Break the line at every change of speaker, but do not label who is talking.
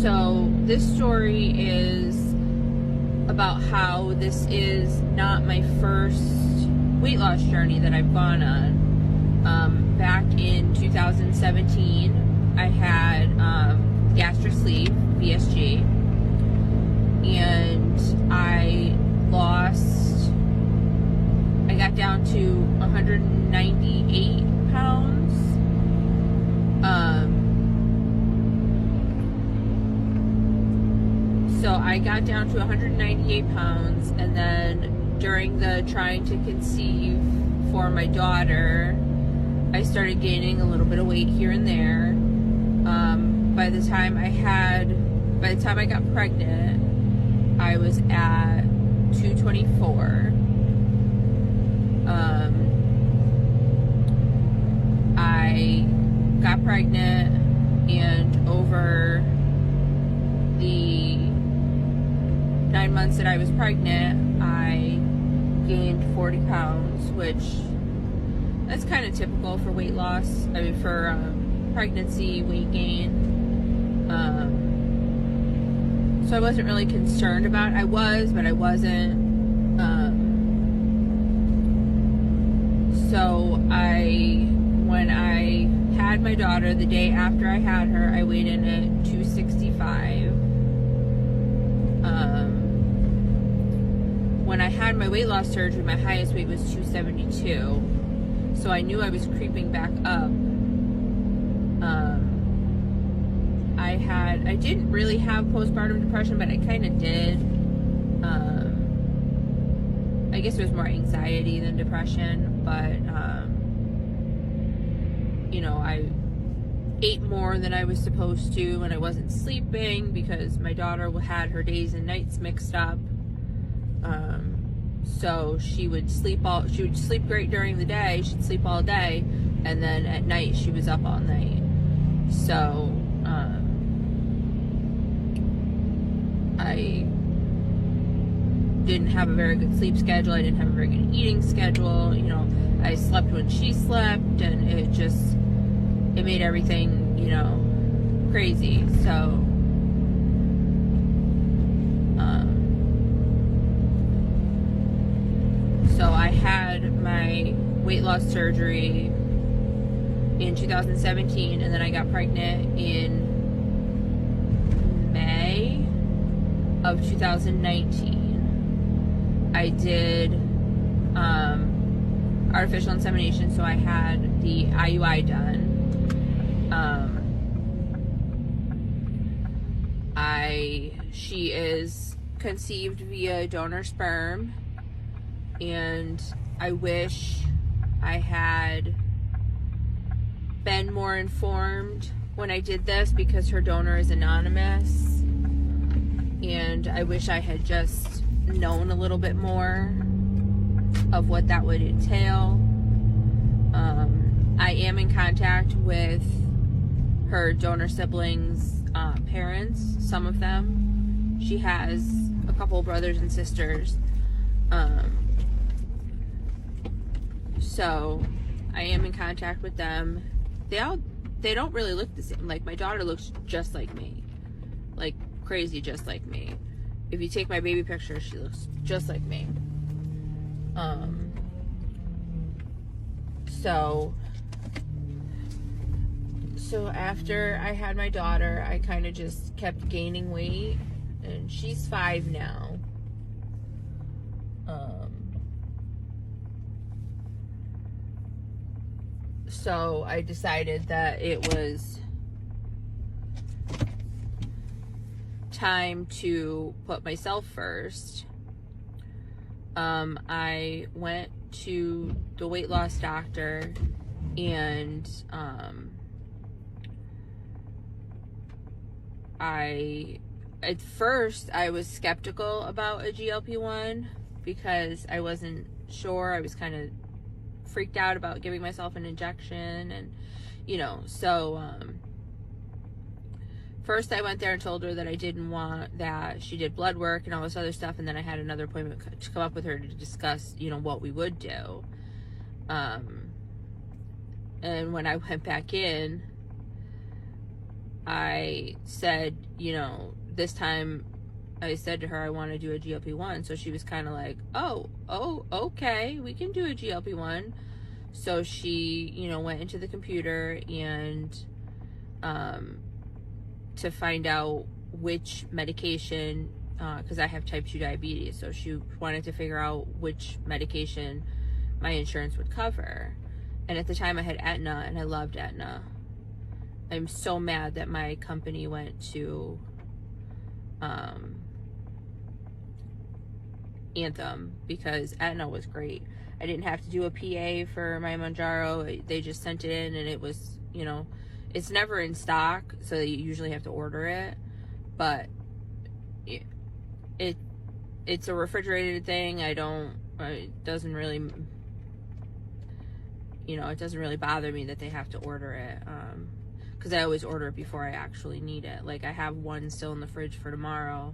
So this story is about how this is not my first weight loss journey that I've gone on. Back in 2017, I had gastric sleeve, VSG, and I got down to 198 pounds. So I got down to 198 pounds, and then during the trying to conceive for my daughter, I started gaining a little bit of weight here and there. By the time I got pregnant, I was at 224. I got pregnant, and over the 9 months that I was pregnant, I gained 40 pounds, which that's kind of typical for weight loss. I mean, for pregnancy weight gain. So I wasn't really concerned about it. I was, but I wasn't. So when I had my daughter, the day after I had her, I weighed in at 265. When I had my weight loss surgery, my highest weight was 272. So I knew I was creeping back up. I didn't really have postpartum depression, but I kind of did. I guess it was more anxiety than depression, but I ate more than I was supposed to, and I wasn't sleeping because my daughter had her days and nights mixed up. So she would sleep great during the day, she'd sleep all day, and then at night she was up all night. So I didn't have a very good sleep schedule. I didn't have a very good eating schedule. I slept when she slept, and it made everything, crazy. So I had my weight loss surgery in 2017, and then I got pregnant in May of 2019. I did artificial insemination, so I had the IUI done. She is conceived via donor sperm, and I wish I had been more informed when I did this, because her donor is anonymous, and I wish I had just known a little bit more of what that would entail. I am in contact with her donor siblings' parents, some of them. She has a couple brothers and sisters. So I am in contact with them. They don't really look the same. Like, my daughter looks just like me, like crazy just like me. If you take my baby picture, she looks just like me. So after I had my daughter, I kind of just kept gaining weight, and she's 5 now. So I decided that it was time to put myself first. I went to the weight loss doctor, and at first I was skeptical about a GLP-1 because I wasn't sure. I was kind of freaked out about giving myself an injection, and so first I went there and told her that I didn't want that. She did blood work and all this other stuff, and then I had another appointment to come up with her to discuss what we would do. And when I went back in, I said, you know, this time I said to her I want to do a GLP-1. So she was kind of like, oh, okay, we can do a GLP-1. So she, you know, went into the computer and to find out which medication, because I have type 2 diabetes. So she wanted to figure out which medication my insurance would cover. And at the time I had Aetna, and I loved Aetna. I'm so mad that my company went to Anthem, because Aetna was great. I didn't have to do a PA for my Mounjaro. They just sent it in, and it was, you know, it's never in stock, so you usually have to order it. But it's a refrigerated thing. It doesn't really, you know, it doesn't really bother me that they have to order it, because I always order it before I actually need it. Like, I have one still in the fridge for tomorrow,